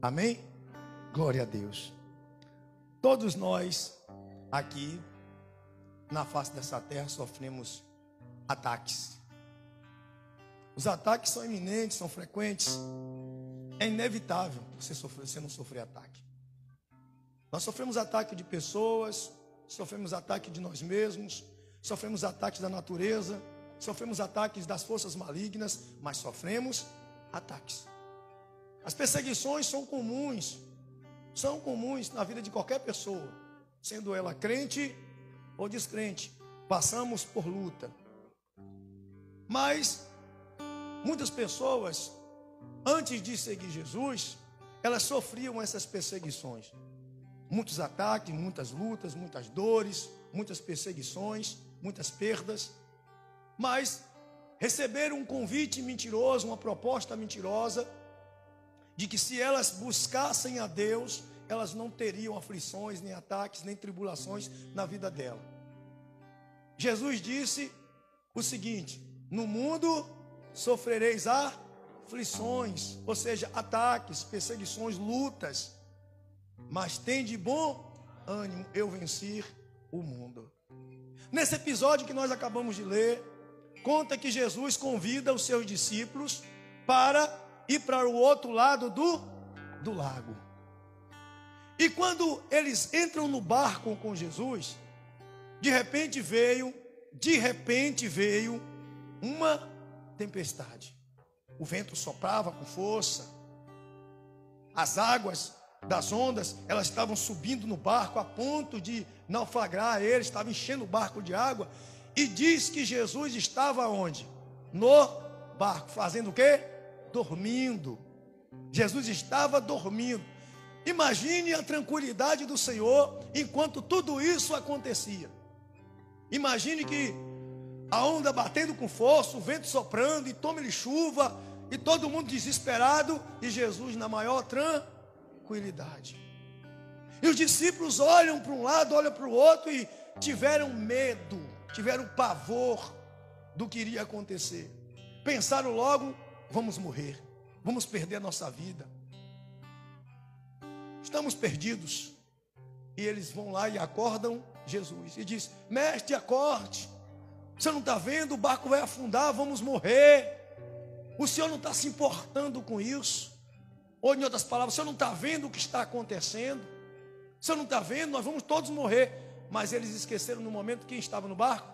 Amém? Glória a Deus. Todos nós aqui na face dessa terra sofremos ataques. Os ataques são iminentes, são frequentes. É inevitável você não sofrer ataque. Nós sofremos ataque de pessoas, sofremos ataque de nós mesmos, sofremos ataques da natureza, sofremos ataques das forças malignas, mas sofremos ataques. As perseguições são comuns na vida de qualquer pessoa, sendo ela crente ou descrente. Passamos por luta. Mas muitas pessoas, antes de seguir Jesus, elas sofriam essas perseguições. Muitos ataques, muitas lutas, muitas dores, muitas perseguições, muitas perdas. Mas receberam um convite mentiroso, uma proposta mentirosa, de que se elas buscassem a Deus, elas não teriam aflições, nem ataques, nem tribulações na vida dela. Jesus disse o seguinte: no mundo sofrereis aflições, ou seja, ataques, perseguições, lutas, mas tende bom ânimo, eu venci o mundo. Nesse episódio que nós acabamos de ler, conta que Jesus convida os seus discípulos para ir para o outro lado do lago. E quando eles entram no barco com Jesus, de repente veio uma tempestade. O vento soprava com força. As águas das ondas, elas estavam subindo no barco a ponto de naufragar eles, estavam enchendo o barco de água. E diz que Jesus estava onde? No barco, fazendo o quê? Dormindo. Jesus estava dormindo. Imagine a tranquilidade do Senhor enquanto tudo isso acontecia. Imagine que a onda batendo com força, o vento soprando, e toma-lhe chuva, e todo mundo desesperado, e Jesus na maior tranquilidade. E os discípulos olham para um lado, olham para o outro, e tiveram medo, tiveram pavor do que iria acontecer. Pensaram logo: vamos morrer, vamos perder a nossa vida, estamos perdidos. E eles vão lá e acordam Jesus e diz: mestre, acorde, você não está vendo? O barco vai afundar, vamos morrer. O senhor não está se importando com isso? Ou em outras palavras, o senhor não está vendo o que está acontecendo? O senhor não está vendo? Nós vamos todos morrer. Mas eles esqueceram no momento quem estava no barco?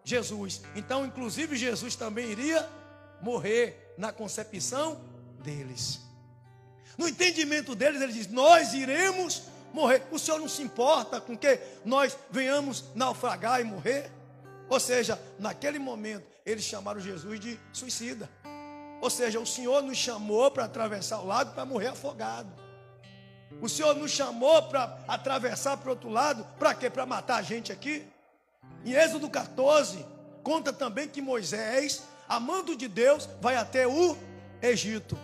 Jesus. Então, inclusive, Jesus também iria morrer na concepção deles. No entendimento deles, ele diz: nós iremos morrer. O senhor não se importa com que nós venhamos naufragar e morrer? Ou seja, naquele momento, eles chamaram Jesus de suicida. Ou seja, o Senhor nos chamou para atravessar o lago para morrer afogado. O Senhor nos chamou para atravessar para o outro lado, para quê? Para matar a gente aqui. Em Êxodo 14, conta também que Moisés, amando de Deus, vai até o Egito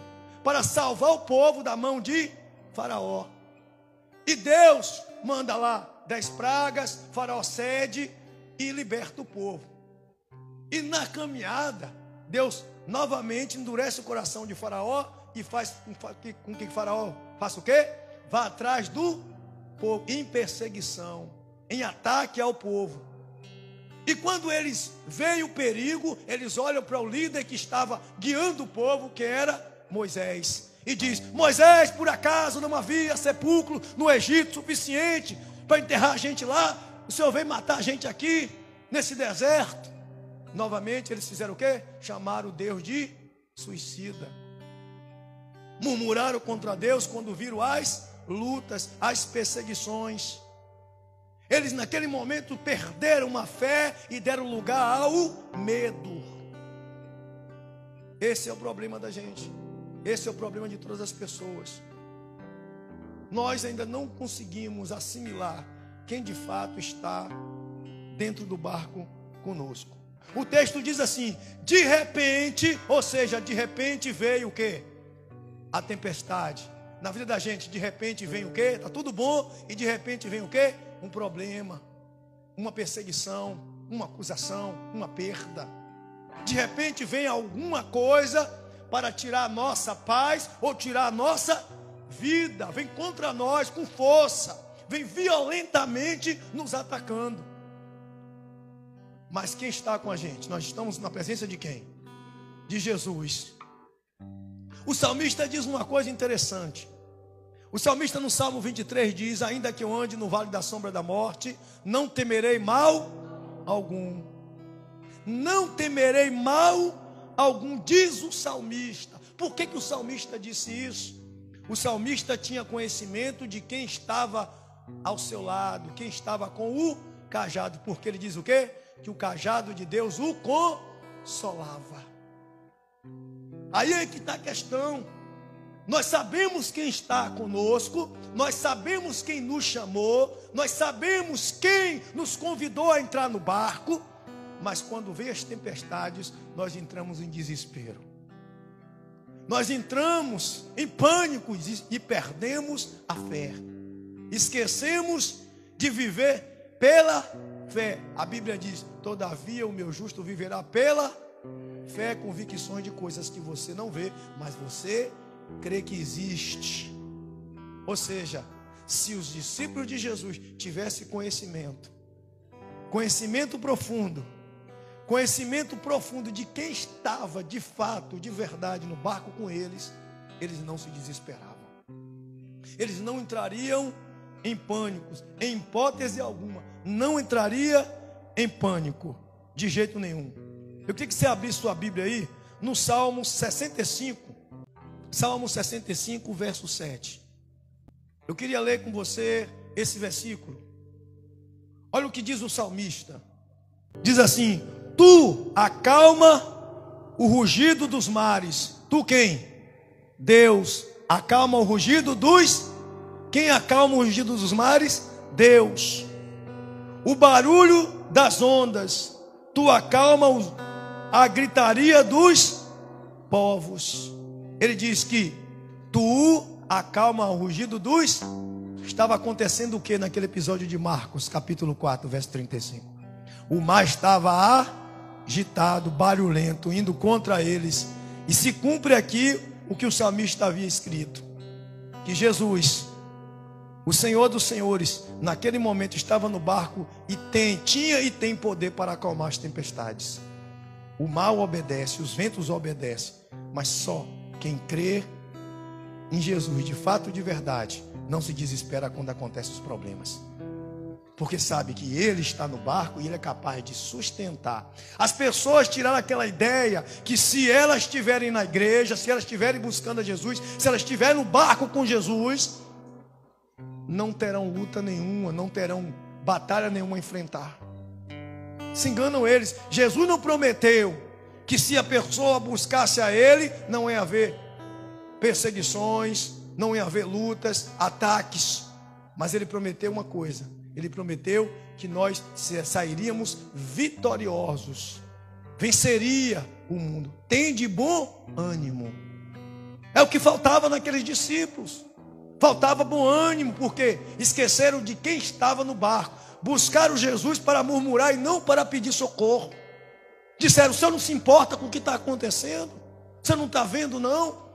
para salvar o povo da mão de Faraó. E Deus manda lá 10 pragas, Faraó cede e liberta o povo. E na caminhada, Deus novamente endurece o coração de Faraó e faz com que Faraó faça o quê? Vá atrás do povo, em perseguição, em ataque ao povo. E quando eles veem o perigo, eles olham para o líder que estava guiando o povo, que era Moisés, e diz: Moisés, por acaso não havia sepulcro no Egito suficiente para enterrar a gente lá? O Senhor veio matar a gente aqui, nesse deserto. Novamente eles fizeram o quê? Chamaram Deus de suicida. Murmuraram contra Deus quando viram as lutas, as perseguições. Eles naquele momento perderam uma fé e deram lugar ao medo. Esse é o problema da gente. Esse é o problema de todas as pessoas. Nós ainda não conseguimos assimilar quem de fato está dentro do barco conosco. O texto diz assim: de repente, ou seja, de repente veio o quê? A tempestade. Na vida da gente, de repente vem o quê? Está tudo bom e de repente vem o quê? Um problema, uma perseguição, uma acusação, uma perda. De repente vem alguma coisa para tirar a nossa paz ou tirar a nossa vida, vem contra nós com força, vem violentamente nos atacando. Mas quem está com a gente? Nós estamos na presença de quem? De Jesus. O salmista diz uma coisa interessante. O salmista no Salmo 23 diz: ainda que eu ande no vale da sombra da morte, não temerei mal algum. Não temerei mal algum, diz o salmista. Por que o salmista disse isso? O salmista tinha conhecimento de quem estava ao seu lado, quem estava com o cajado, porque ele diz o quê? Que o cajado de Deus o consolava. Aí é que está a questão. Nós sabemos quem está conosco, nós sabemos quem nos chamou, nós sabemos quem nos convidou a entrar no barco, mas quando vem as tempestades, nós entramos em desespero. Nós entramos em pânico e perdemos a fé. Esquecemos de viver pela fé. A Bíblia diz: todavia o meu justo viverá pela fé, convicções de coisas que você não vê, mas você crê que existe. Ou seja, se os discípulos de Jesus tivessem conhecimento profundo de quem estava de fato, de verdade no barco com eles, eles não se desesperavam. Eles não entrariam em pânico, em hipótese alguma, não entraria em pânico, de jeito nenhum. Eu queria que você abrisse sua Bíblia aí, no Salmo 65, verso 7. Eu queria ler com você esse versículo. Olha o que diz o salmista. Diz assim: tu acalma o rugido dos mares. Tu quem? Deus. Acalma o rugido dos... Quem acalma o rugido dos mares? Deus. O barulho das ondas. Tu acalma a gritaria dos povos. Ele diz que tu acalma o rugido dos... Estava acontecendo o que naquele episódio de Marcos, capítulo 4, verso 35? O mar estava agitado, barulhento, indo contra eles. E se cumpre aqui o que o salmista havia escrito: que Jesus, o Senhor dos senhores, naquele momento estava no barco e tinha e tem poder para acalmar as tempestades. O mar obedece, os ventos obedecem, mas só quem crê em Jesus de fato, de verdade, não se desespera quando acontecem os problemas, porque sabe que Ele está no barco e Ele é capaz de sustentar. As pessoas tiraram aquela ideia que se elas estiverem na igreja, se elas estiverem buscando a Jesus, se elas estiverem no barco com Jesus, não terão luta nenhuma, não terão batalha nenhuma a enfrentar. Se enganam eles. Jesus não prometeu que se a pessoa buscasse a Ele, não ia haver perseguições, não ia haver lutas, ataques. Mas Ele prometeu uma coisa: Ele prometeu que nós sairíamos vitoriosos, venceria o mundo. Tem de bom ânimo. É o que faltava naqueles discípulos. Faltava bom ânimo, porque esqueceram de quem estava no barco. Buscaram Jesus para murmurar e não para pedir socorro. Disseram: o Senhor não se importa com o que está acontecendo? Você não está vendo não?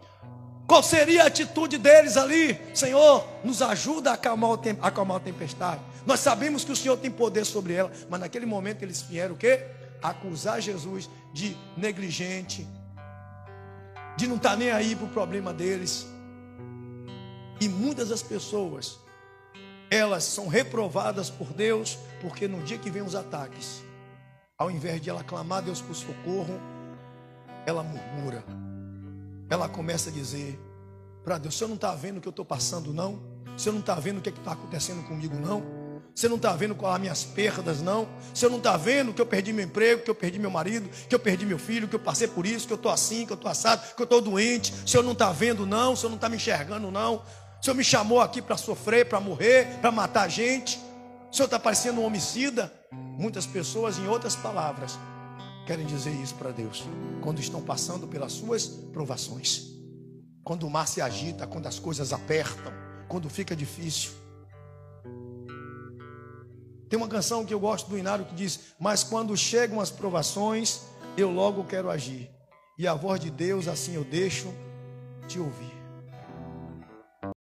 Qual seria a atitude deles ali? Senhor, nos ajuda a acalmar a tempestade. Nós sabemos que o Senhor tem poder sobre ela. Mas naquele momento eles vieram o quê? Acusar Jesus de negligente, de não estar nem aí para o problema deles. E muitas das pessoas, elas são reprovadas por Deus, porque no dia que vem os ataques, ao invés de ela clamar a Deus por socorro, ela murmura. Ela começa a dizer para Deus: o Senhor não está vendo o que eu estou passando não? O Senhor não está vendo o que está acontecendo comigo não? Você não está vendo quais as minhas perdas não? Você não está vendo que eu perdi meu emprego, que eu perdi meu marido, que eu perdi meu filho, que eu passei por isso, que eu estou assim, que eu estou assado, que eu estou doente? O Senhor não está vendo não? O Senhor não está me enxergando não? O Senhor me chamou aqui para sofrer, para morrer, para matar gente? O Senhor está parecendo um homicida? Muitas pessoas, em outras palavras, querem dizer isso para Deus quando estão passando pelas suas provações, quando o mar se agita, quando as coisas apertam, quando fica difícil. Tem uma canção que eu gosto do Inário que diz: mas quando chegam as provações, eu logo quero agir, e a voz de Deus assim eu deixo te ouvir.